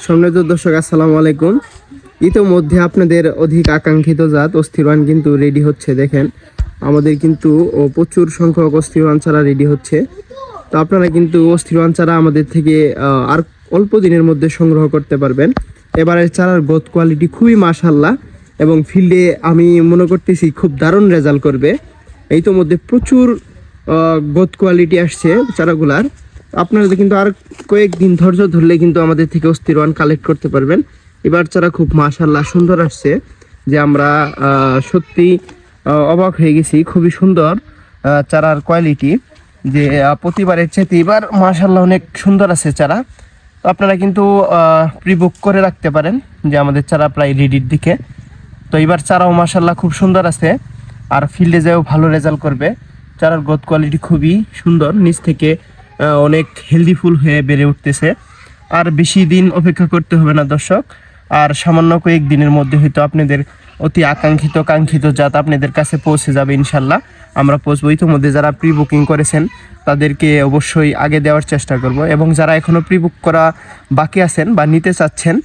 সম্মানিত দর্শক, আসসালামু আলাইকুম। ইতোমধ্যে আপনাদের অধিক আকাঙ্ক্ষিত জাত অস্থিরওয়ান কিন্তু রেডি হচ্ছে। দেখেন, আমাদের কিন্তু প্রচুর সংখ্যক অস্থিরওয়ান চারা রেডি হচ্ছে। তো আপনারা কিন্তু অস্থিরওয়ান চারা আমাদের থেকে আর অল্প দিনের মধ্যে সংগ্রহ করতে পারবেন। এবারের চারার গ্রোথ কোয়ালিটি খুবই মাশাআল্লাহ, এবং ফিল্ডে আমি মনে করতেছি খুব দারুণ রেজাল্ট করবে। ইতোমধ্যে প্রচুর গ্রোথ কোয়ালিটি আসছে চারাগুলার। আপনারা কিন্তু আর কয়েকদিন ধৈর্য ধরলে কিন্তু আমাদের থেকে অস্থিরওয়ান কালেক্ট করতে পারবেন। এবার চারা খুব মাশাআল্লাহ সুন্দর আসছে, যে আমরা সত্যি অবাক হয়ে গেছি। খুবই সুন্দর চারার কোয়ালিটি, যে প্রতিবারের চেয়ে এবার মাশাআল্লাহ অনেক সুন্দর আছে চারা। তো আপনারা কিন্তু প্রি বুক করে রাখতে পারেন, যে আমাদের চারা প্রায় রেডির দিকে। তো এবার চারাও মাশাআল্লাহ খুব সুন্দর আছে, আর ফিল্ডে যেও ভালো রেজাল্ট করবে। চারার গ্রোথ কোয়ালিটি খুবই সুন্দর, নিচ থেকে অনেক হেলদি ফুল হয়ে বেড়ে উঠতেছে। আর বেশি দিন অপেক্ষা করতে হবে না দর্শক, আর সামান্য কয়েক দিনের মধ্যে হয়তো আপনাদের অতি কাঙ্ক্ষিত জাত আপনাদের কাছে পৌঁছে যাবে ইনশাল্লাহ। আমরা পৌঁছবো। ইতিমধ্যে যারা প্রি বুকিং করেছেন তাদেরকে অবশ্যই আগে দেওয়ার চেষ্টা করব, এবং যারা এখনও প্রি বুক করা বাকি আছেন বা নিতে চাচ্ছেন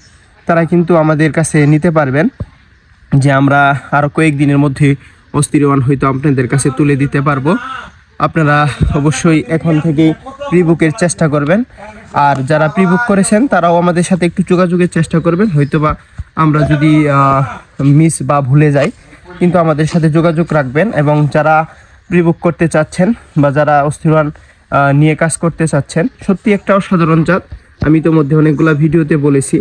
তারা কিন্তু আমাদের কাছে নিতে পারবেন, যে আমরা আরও কয়েকদিনের মধ্যে অস্থিরওয়ান হয়তো আপনাদের কাছে তুলে দিতে পারবো। আপনারা অবশ্যই এখন থেকেই প্রি বুকের চেষ্টা করবেন, আর যারা প্রি বুক করেছেন তারাও আমাদের সাথে একটু যোগাযোগের চেষ্টা করবেন। হয়তোবা আমরা যদি মিস বা ভুলে যাই, কিন্তু আমাদের সাথে যোগাযোগ রাখবেন। এবং যারা প্রি বুক করতে চাচ্ছেন বা যারা অস্থিরওয়ান নিয়ে কাজ করতে চাচ্ছেন, সত্যি একটা অসাধারণ জাত। আমি তো মধ্যে অনেকগুলো ভিডিওতে বলেছি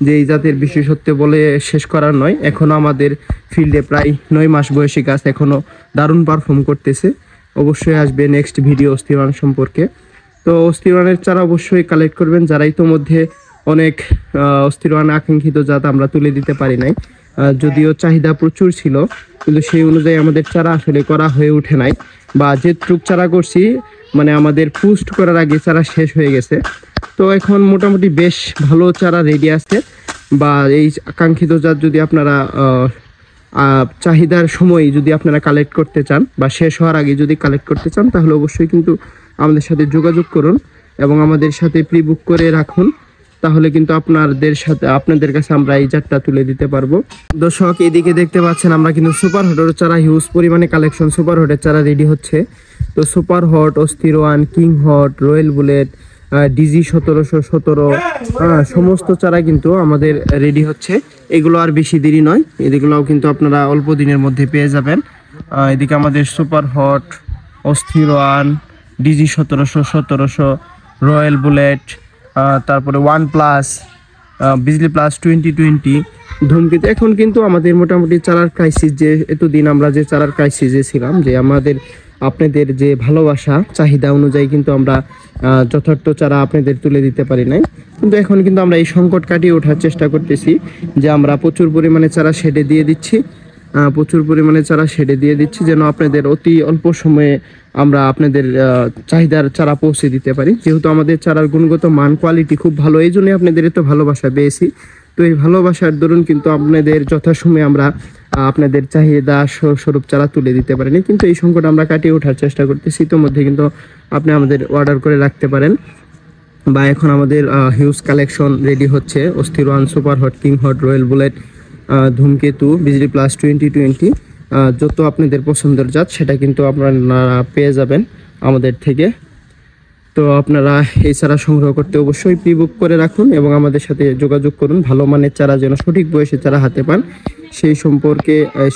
যে এই জাতের বিশেষত্ব বলে শেষ করার নয়। এখনও আমাদের ফিল্ডে প্রায় 9 মাস বয়সী গাছ এখনও দারুণ পারফর্ম করতেছে। অবশ্যই আসবে নেক্সট ভিডিও অস্থিরওয়ান সম্পর্কে। তো অস্থিরওয়ানের চারা অবশ্যই কালেক্ট করবেন। যারা ইতোমধ্যে অনেক অস্থিরওয়ান আকাঙ্ক্ষিত জাত আমরা তুলে দিতে পারি নাই, যদিও চাহিদা প্রচুর ছিল, কিন্তু সেই অনুযায়ী আমাদের চারা আসলে করা হয়ে ওঠে নাই, বা যে ট্রুক চারা করছি মানে আমাদের পোস্ট করার আগে চারা শেষ হয়ে গেছে। তো এখন মোটামুটি বেশ ভালো চারা রেডি আছে, বা এই আকাঙ্ক্ষিত জাত যদি আপনারা চাহিদার সময় যদি আপনারা কালেক্ট করতে চান বা শেষ হওয়ার আগে যদি কালেক্ট করতে চান, তাহলে অবশ্যই কিন্তু আমাদের সাথে যোগাযোগ করুন এবং আমাদের সাথে প্রি বুক করে রাখুন। তাহলে কিন্তু আপনাদের কাছে আমরা এই জাতটা তুলে দিতে পারবো। দর্শক, এদিকে দেখতে পাচ্ছেন আমরা কিন্তু সুপার হটের চারা হিউজ পরিমাণে কালেকশন সুপার হটের চারা রেডি হচ্ছে। তো সুপার হট, অস্থিরওয়ান, king hot, royal bullet, DG 1717 সমস্ত চারা কিন্তু আমাদের রেডি হচ্ছে। এগুলো আর বেশি দেরি নয়, এগুলোও কিন্তু আপনারা অল্প দিনের মধ্যে পেয়ে যাবেন। এদিকে আমাদের সুপার হট, অস্থিরওয়ান, ডিজি 1717, রয়্যাল বুলেট, তারপরে OnePlus, বিজলি প্লাস 2020, ধূমকেতু। এখন কিন্তু আমাদের মোটামুটি চারার ক্রাইসিস, যে এতদিন আমরা যে চারার ক্রাইসিসে ছিলাম, যে আমাদের আপনাদের যে ভালোবাসা চাহিদা অনুযায়ী কিন্তু আমরা যথার্থ চারা আপনাদের তুলে দিতে পারি নাই, কিন্তু এখন কিন্তু আমরা এই সংকট কাটিয়ে ওঠার চেষ্টা করতেছি, যে আমরা প্রচুর পরিমাণে চারা শেডে দিয়ে দিচ্ছি, যেন আপনাদের অতি অল্প সময়ে আমরা আপনাদের চাহিদার চারা পৌঁছে দিতে পারি। যেহেতু আমাদের চারার গুণগত মান কোয়ালিটি খুব ভালো, এই জন্যই আপনাদের এত ভালোবাসা পেয়েছি। তো এই ভালোবাসার দরুন কিন্তু আপনাদের যথাসময়ে আমরা আপনাদের চাহিদা স্বরূপ চারা তুলে দিতে পারিনি, কিন্তু এই সংকট আমরা কাটিয়ে ওঠার চেষ্টা করতেছি। ইতিমধ্যে কিন্তু আপনি আমাদের অর্ডার করে রাখতে পারেন, বা এখন আমাদের হিউজ কালেকশন রেডি হচ্ছে। অস্থিরওয়ান, super hot, king hot, royal bullet, ধূমকেতু, বিজলি প্লাস 2020, যত আপনাদের পছন্দের জাত সেটা কিন্তু আপনারা পেয়ে যাবেন আমাদের থেকে। তো আপনারা এই চারা সংগ্রহ করতে অবশ্যই প্রি বুক করে রাখুন এবং আমাদের সাথে যোগাযোগ করুন। ভালো মানের চারা যেন সঠিক বয়সে চারা হাতে পান,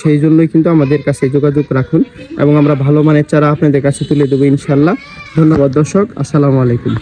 সেই জন্যই কিন্তু আমাদের কাছে যোগাযোগ রাখুন, এবং আমরা ভালো মানের চারা আপনাদের কাছে তুলে দেবো ইনশাল্লাহ। ধন্যবাদ দর্শক, আসসালামু আলাইকুম।